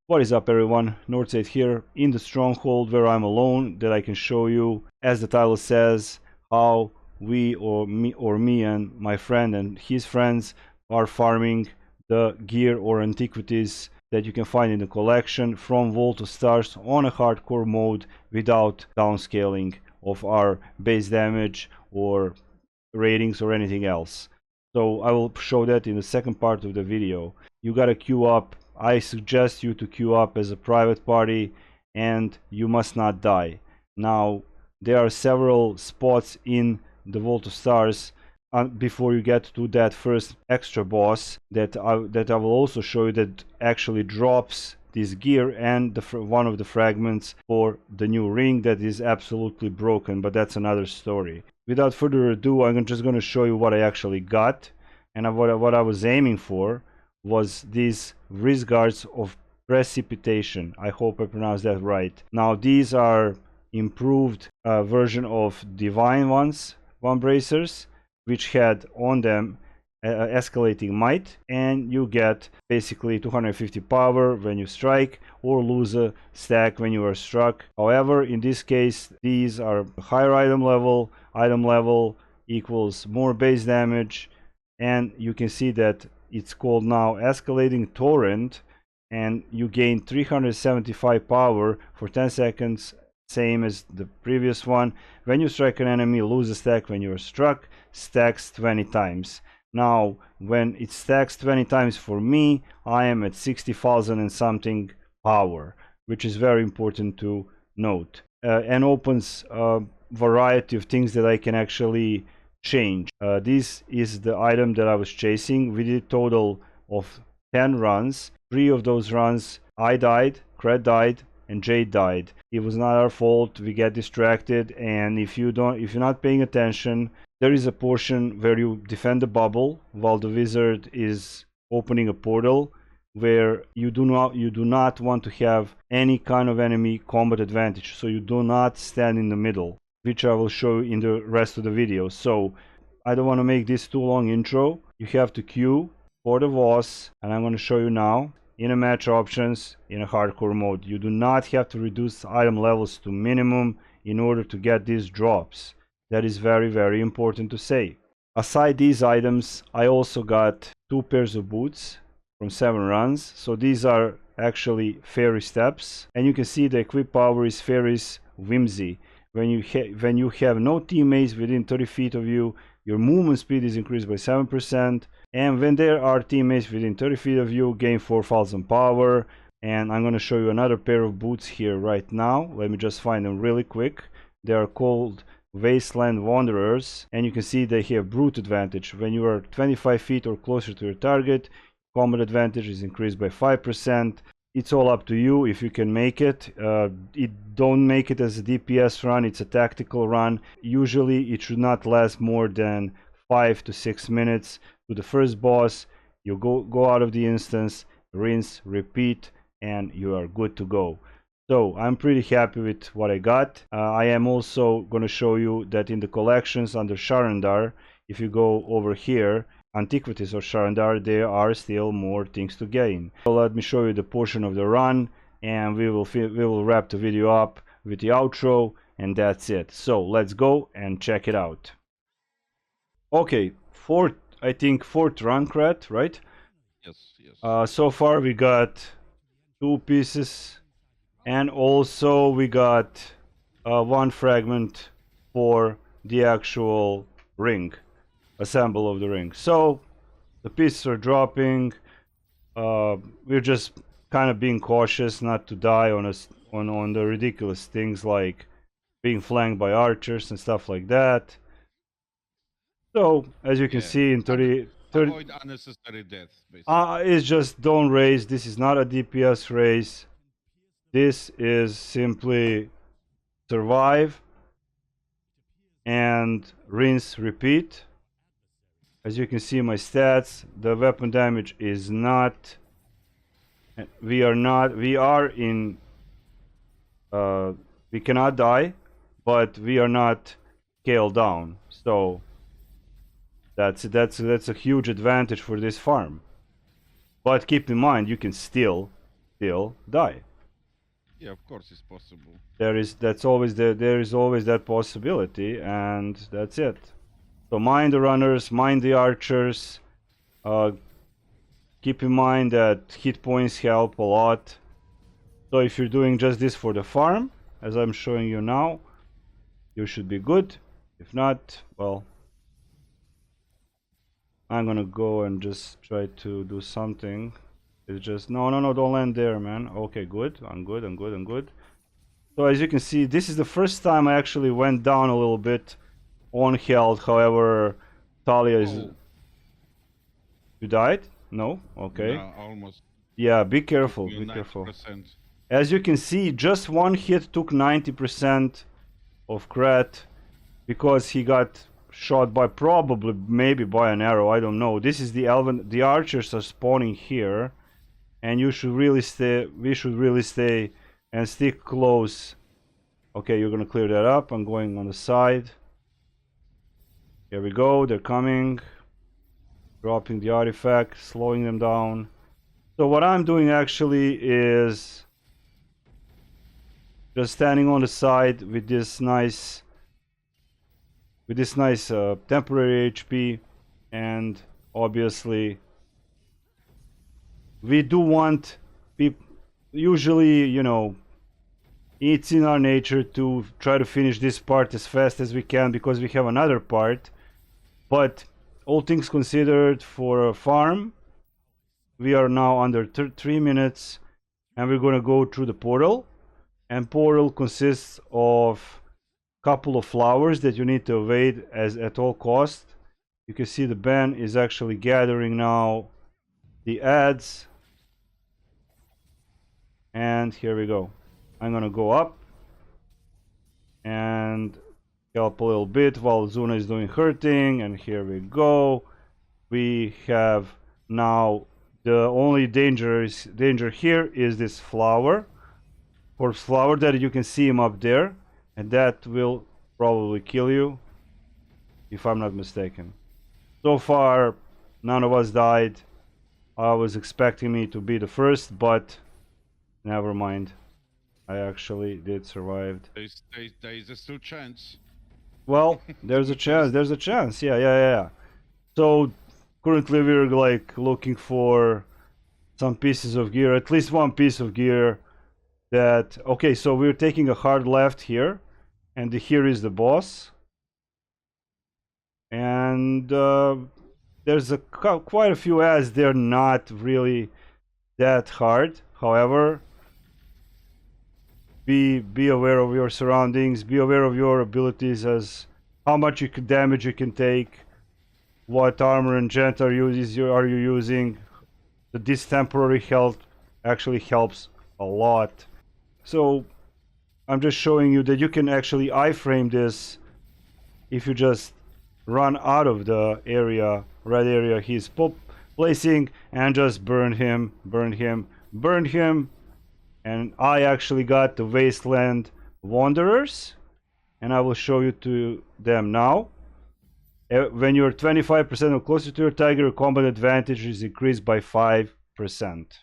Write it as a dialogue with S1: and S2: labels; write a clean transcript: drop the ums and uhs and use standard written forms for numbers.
S1: What is up everyone, Northside here in the stronghold where I'm alone, that I can show you, as the title says, how we or me and my friend and his friends are farming the gear or antiquities that you can find in the collection from Vault of Stars on a hardcore mode without downscaling of our base damage or ratings or anything else. So I will show that in the second part of the video. You gotta queue up. I suggest you to queue up as a private party, and you must not die. Now, there are several spots in the Vault of Stars before you get to that first extra boss that I will also show you, that actually drops this gear and one of the fragments for the new ring that is absolutely broken, but that's another story. Without further ado, I'm just going to show you what I actually got, and what I was aiming for was these wrist guards of precipitation. I hope I pronounced that right. Now these are improved version of divine one bracers, which had on them escalating might, and you get basically 250 power when you strike or lose a stack when you are struck. However, in this case, these are higher item level equals more base damage, and you can see that it's called now escalating torrent, and you gain 375 power for 10 seconds, same as the previous one. When you strike an enemy, lose a stack. When you are struck, stacks 20 times. Now when it stacks 20 times for me, I am at 60,000 and something power, which is very important to note, and opens a variety of things that I can actually change. This is the item that I was chasing. We did a total of 10 runs. 3 of those runs I died, Cred died, and Jade died. It was not our fault. We get distracted, and if you're not paying attention, there is a portion where you defend the bubble while the wizard is opening a portal, where you do not want to have any kind of enemy combat advantage, so you do not stand in the middle, which I will show you in the rest of the video. So I don't want to make this too long intro. You have to queue for the VoS, and I'm going to show you now in a match options in a hardcore mode. You do not have to reduce item levels to minimum in order to get these drops. That is very, very important to say. Aside these items, I also got 2 pairs of boots from 7 runs. So these are actually fairy steps, and you can see the equip power is fairy's whimsy. When you have no teammates within 30 feet of you, your movement speed is increased by 7%, and when there are teammates within 30 feet of you, gain 4,000 power. And I'm going to show you another pair of boots here right now. Let me just find them really quick. They are called Wasteland Wanderers, and you can see they have brute advantage. When you are 25 feet or closer to your target, combat advantage is increased by 5%. It's all up to you if you can make it. Don't make it as a DPS run, it's a tactical run. Usually it should not last more than 5 to 6 minutes. To the first boss, you go out of the instance, rinse, repeat, and you are good to go. So I'm pretty happy with what I got. I am also going to show you that in the collections under Sharandar, if you go over here, Antiquities of Sharandar, there are still more things to gain. So let me show you the portion of the run, and we will wrap the video up with the outro, and that's it. So let's go and check it out. Okay, I think fourth run, Cred, right?
S2: Yes.
S1: So far we got 2 pieces, and also we got 1 fragment for the actual ring, assemble of the ring. So the pieces are dropping. We're just kind of being cautious not to die on the ridiculous things like being flanked by archers and stuff like that. So as you can see in 30
S2: avoid unnecessary death, basically.
S1: it's just don't race. This is not a DPS race. This is simply survive and rinse, repeat. As you can see my stats, the weapon damage is not, we cannot die, but we are not scaled down. So that's a huge advantage for this farm. But keep in mind, you can steal still die.
S2: Yeah, of course it's possible.
S1: There is always that possibility, and that's it. So mind the runners, mind the archers. Keep in mind that hit points help a lot. So if you're doing just this for the farm, as I'm showing you now, you should be good. If not, well, I'm gonna go and just try to do something. It's just no, don't land there, man. Okay, good. I'm good. So as you can see, this is the first time I actually went down a little bit on health. However, Talia is.
S2: Oh.
S1: You died? No? Okay.
S2: No, almost.
S1: Yeah, be careful. Be careful.
S2: 90%.
S1: As you can see, just one hit took 90% of crit because he got shot by maybe by an arrow. I don't know. This is the elven. The archers are spawning here, and you should really stay. We should really stay and stick close. Okay, you're gonna clear that up. I'm going on the side. Here we go. They're coming. Dropping the artifact, slowing them down. So what I'm doing actually is just standing on the side with this nice temporary HP, and obviously we do want people, usually, you know, it's in our nature to try to finish this part as fast as we can because we have another part, but all things considered, for a farm we are now under 3 minutes, and we're gonna go through the portal. And portal consists of a couple of flowers that you need to evade at all cost. You can see the Ben is actually gathering now the ads, and here we go. I'm gonna go up and help a little bit while Zuna is doing her thing, and here we go. We have now the only danger here is this flower, corpse flower, that you can see him up there, and that will probably kill you if I'm not mistaken. So far none of us died. I was expecting me to be the first, but never mind. I actually did survive.
S2: There is a still chance.
S1: Well, there's a chance. Yeah. So currently we're like looking for some pieces of gear, at least one piece of gear that, okay, so we're taking a hard left here, and here is the boss, and there's quite a few ads. They're not really that hard. However, be aware of your surroundings, be aware of your abilities, as how much damage you can take, what armor and gent are you using. This temporary health actually helps a lot. So I'm just showing you that you can actually iframe this if you just run out of the area, red area he's placing, and just burn him. And I actually got the Wasteland Wanderers, and I will show you to them now. When you're 25% or closer to your tiger, your combat advantage is increased by 5%.